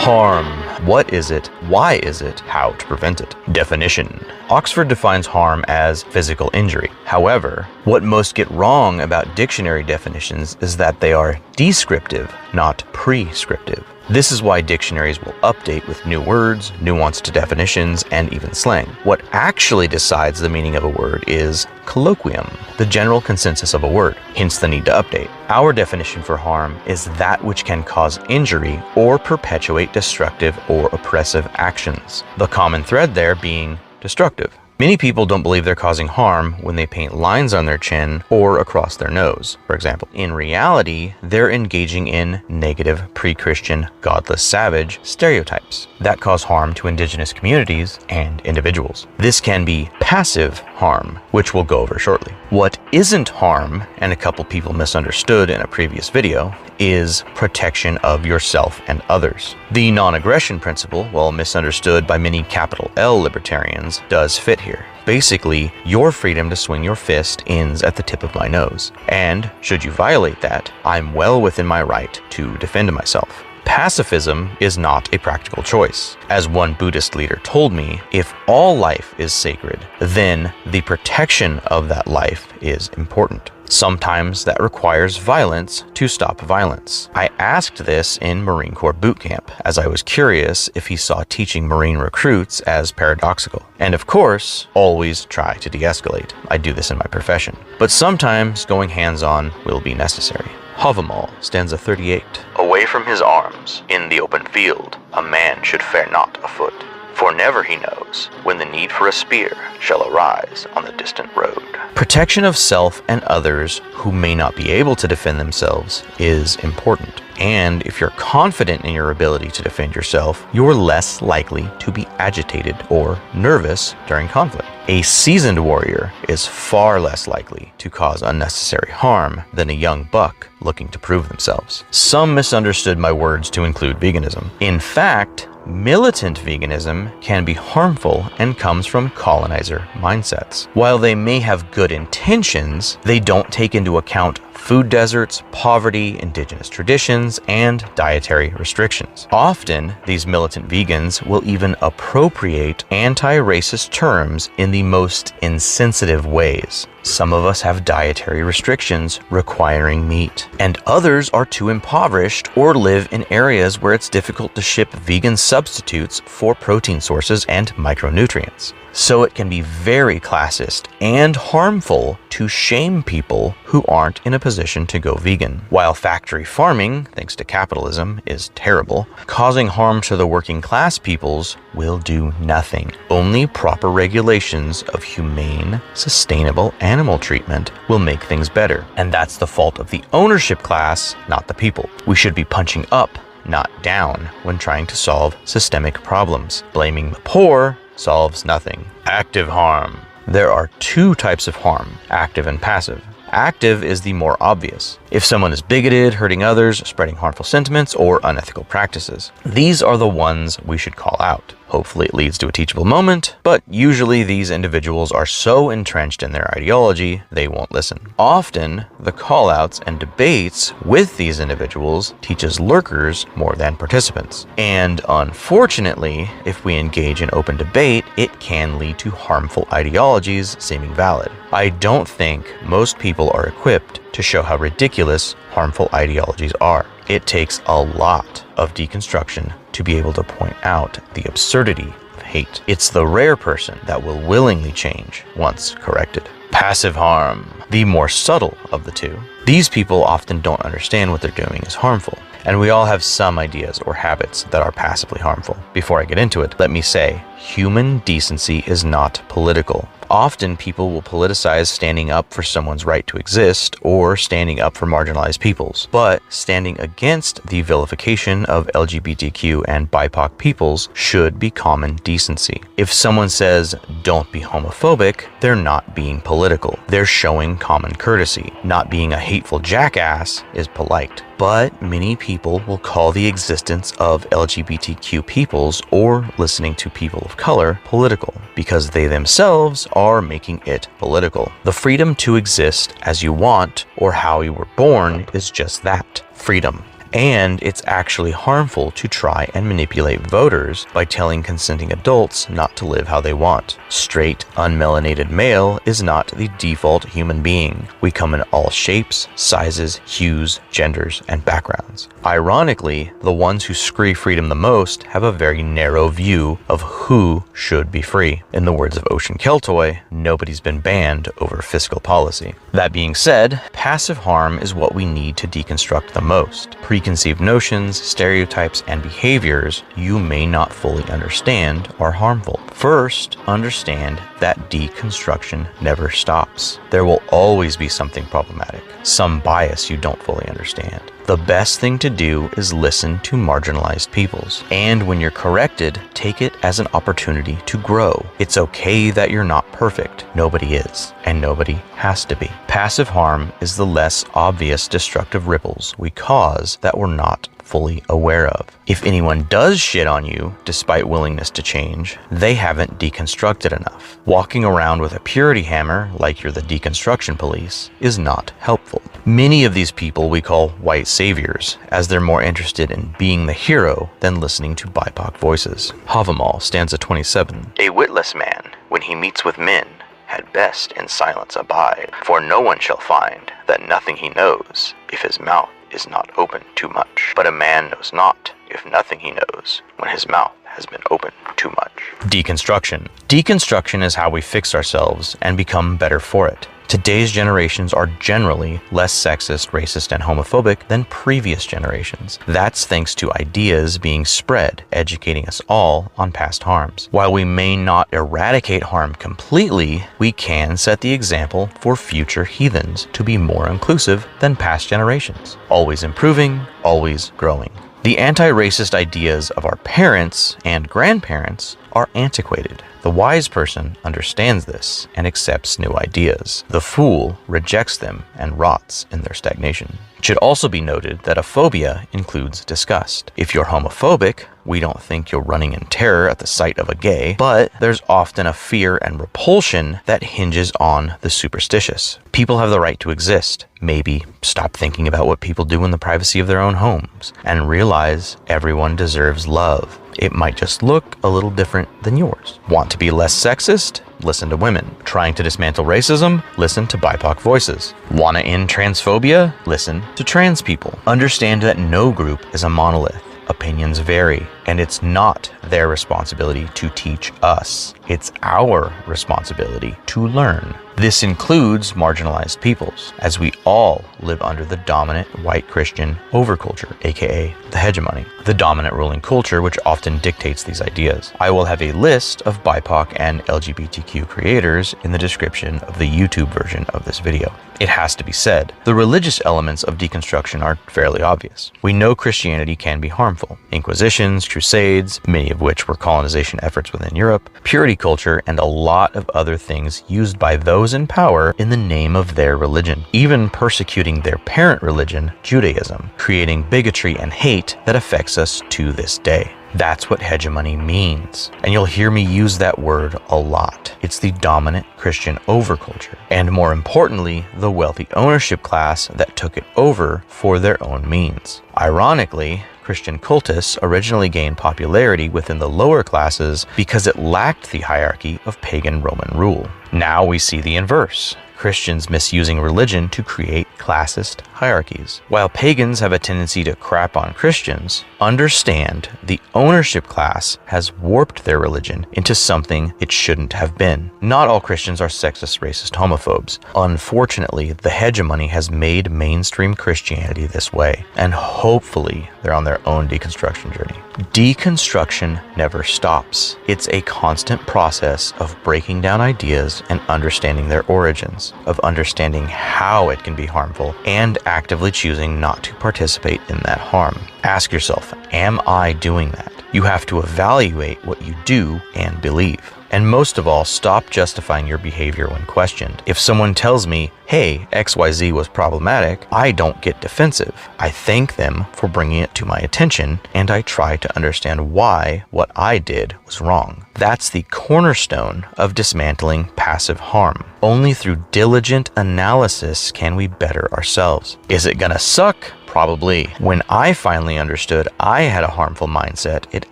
Harm. What is it? Why is it? How to prevent it? Definition. Oxford defines harm as physical injury. However, what most get wrong about dictionary definitions is that they are descriptive, not prescriptive. This is why dictionaries will update with new words, nuanced definitions, and even slang. What actually decides the meaning of a word is colloquium, the general consensus of a word, hence the need to update. Our definition for harm is that which can cause injury or perpetuate destructive or oppressive actions. The common thread there being destructive. Many people don't believe they're causing harm when they paint lines on their chin or across their nose, for example. In reality, they're engaging in negative, pre-Christian, godless savage stereotypes that cause harm to indigenous communities and individuals. This can be passive harm, which we'll go over shortly. What isn't harm, and a couple people misunderstood in a previous video, is protection of yourself and others. The non-aggression principle, while misunderstood by many capital L libertarians, does fit here. Basically, your freedom to swing your fist ends at the tip of my nose. And should you violate that, I'm well within my right to defend myself. Pacifism is not a practical choice. As one Buddhist leader told me, if all life is sacred, then the protection of that life is important. Sometimes that requires violence to stop violence. I asked this in Marine Corps boot camp, as I was curious if he saw teaching Marine recruits as paradoxical. And of course, always try to de-escalate. I do this in my profession. But sometimes going hands-on will be necessary. Havamal, stanza 38. Away from his arms, in the open field, a man should fare not afoot. For never he knows when the need for a spear shall arise on the distant road. Protection of self and others who may not be able to defend themselves is important. And if you're confident in your ability to defend yourself, you're less likely to be agitated or nervous during conflict. A seasoned warrior is far less likely to cause unnecessary harm than a young buck looking to prove themselves. Some misunderstood my words to include veganism. In fact, militant veganism can be harmful and comes from colonizer mindsets. While they may have good intentions, they don't take into account food deserts, poverty, indigenous traditions, and dietary restrictions. Often, these militant vegans will even appropriate anti-racist terms in the most insensitive ways. Some of us have dietary restrictions requiring meat, and others are too impoverished or live in areas where it's difficult to ship vegan substitutes for protein sources and micronutrients. So it can be very classist and harmful to shame people who aren't in a position to go vegan. While factory farming, thanks to capitalism, is terrible, causing harm to the working class peoples will do nothing. Only proper regulations of humane, sustainable animal treatment will make things better. And that's the fault of the ownership class, not the people. We should be punching up, not down, when trying to solve systemic problems. Blaming the poor solves nothing. Active harm. There are two types of harm, active and passive. Active is the more obvious. If someone is bigoted, hurting others, spreading harmful sentiments, or unethical practices. These are the ones we should call out. Hopefully it leads to a teachable moment, but usually these individuals are so entrenched in their ideology, they won't listen. Often, the call-outs and debates with these individuals teaches lurkers more than participants. And unfortunately, if we engage in open debate, it can lead to harmful ideologies seeming valid. I don't think most people are equipped to show how ridiculous harmful ideologies are. It takes a lot of deconstruction to be able to point out the absurdity of hate. It's the rare person that will willingly change once corrected. Passive harm, the more subtle of the two. These people often don't understand what they're doing is harmful, and we all have some ideas or habits that are passively harmful. Before I get into it, let me say, human decency is not political. Often people will politicize standing up for someone's right to exist or standing up for marginalized peoples, but standing against the vilification of LGBTQ and BIPOC peoples should be common decency. If someone says, "Don't be homophobic," they're not being political. They're showing common courtesy. Not being a hateful jackass is polite. But many people will call the existence of LGBTQ peoples or listening to people of color political because they themselves are making it political. The freedom to exist as you want or how you were born is just that, freedom. And it's actually harmful to try and manipulate voters by telling consenting adults not to live how they want. Straight, unmelanated male is not the default human being. We come in all shapes, sizes, hues, genders, and backgrounds. Ironically, the ones who scream freedom the most have a very narrow view of who should be free. In the words of Ocean Keltoy, nobody's been banned over fiscal policy. That being said, passive harm is what we need to deconstruct the most. Preconceived notions, stereotypes, and behaviors you may not fully understand are harmful. First, understand that deconstruction never stops. There will always be something problematic, some bias you don't fully understand. The best thing to do is listen to marginalized peoples. And when you're corrected, take it as an opportunity to grow. It's okay that you're not perfect. Nobody is, and nobody has to be. Passive harm is the less obvious destructive ripples we cause that we're not fully aware of. If anyone does shit on you, despite willingness to change, they haven't deconstructed enough. Walking around with a purity hammer, like you're the deconstruction police, is not helpful. Many of these people we call white saviors, as they're more interested in being the hero than listening to BIPOC voices. Havamal, stanza 27. A witless man, when he meets with men, had best in silence abide, for no one shall find that nothing he knows, if his mouth is not open too much. But a man knows not, if nothing he knows, when his mouth has been open too much. Deconstruction. Deconstruction is how we fix ourselves and become better for it. Today's generations are generally less sexist, racist, and homophobic than previous generations. That's thanks to ideas being spread, educating us all on past harms. While we may not eradicate harm completely, we can set the example for future heathens to be more inclusive than past generations. Always improving, always growing. The anti-racist ideas of our parents and grandparents are antiquated. The wise person understands this and accepts new ideas. The fool rejects them and rots in their stagnation. It should also be noted that a phobia includes disgust. If you're homophobic, we don't think you're running in terror at the sight of a gay, but there's often a fear and repulsion that hinges on the superstitious. People have the right to exist. Maybe stop thinking about what people do in the privacy of their own homes and realize everyone deserves love. It might just look a little different than yours. Want to be less sexist? Listen to women. Trying to dismantle racism? Listen to BIPOC voices. Want to end transphobia? Listen to trans people. Understand that no group is a monolith. Opinions vary, and it's not their responsibility to teach us. It's our responsibility to learn. This includes marginalized peoples, as we all live under the dominant white Christian overculture, aka the hegemony, the dominant ruling culture which often dictates these ideas. I will have a list of BIPOC and LGBTQ creators in the description of the YouTube version of this video. It has to be said, the religious elements of deconstruction are fairly obvious. We know Christianity can be harmful. Inquisitions, crusades, many of which were colonization efforts within Europe, purity culture, and a lot of other things used by those in power in the name of their religion, even persecuting their parent religion, Judaism, creating bigotry and hate that affects us to this day. That's what hegemony means. And you'll hear me use that word a lot. It's the dominant Christian overculture, and more importantly, the wealthy ownership class that took it over for their own means. Ironically, Christian cultus originally gained popularity within the lower classes because it lacked the hierarchy of pagan Roman rule. Now we see the inverse. Christians misusing religion to create classist hierarchies. While pagans have a tendency to crap on Christians, understand the ownership class has warped their religion into something it shouldn't have been. Not all Christians are sexist, racist, homophobes. Unfortunately, the hegemony has made mainstream Christianity this way, and hopefully they're on their own deconstruction journey. Deconstruction never stops. It's a constant process of breaking down ideas and understanding their origins, of understanding how it can be harmful, and actively choosing not to participate in that harm. Ask yourself, am I doing that? You have to evaluate what you do and believe. And most of all, stop justifying your behavior when questioned. If someone tells me, hey, XYZ was problematic, I don't get defensive. I thank them for bringing it to my attention, and I try to understand why what I did was wrong. That's the cornerstone of dismantling passive harm. Only through diligent analysis can we better ourselves. Is it gonna suck? Probably. When I finally understood I had a harmful mindset, it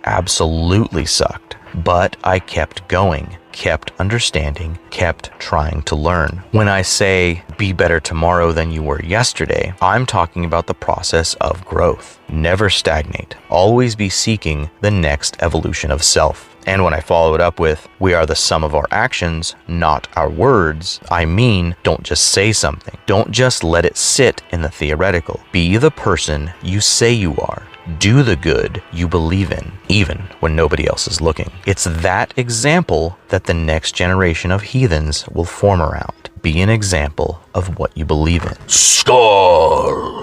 absolutely sucked. But I kept going, kept understanding, kept trying to learn. When I say be better tomorrow than you were yesterday, I'm talking about the process of growth. Never stagnate. Always be seeking the next evolution of self. And when I follow it up with, we are the sum of our actions, not our words, I mean, don't just say something. Don't just let it sit in the theoretical. Be the person you say you are. Do the good you believe in, even when nobody else is looking. It's that example that the next generation of heathens will form around. Be an example of what you believe in. Score!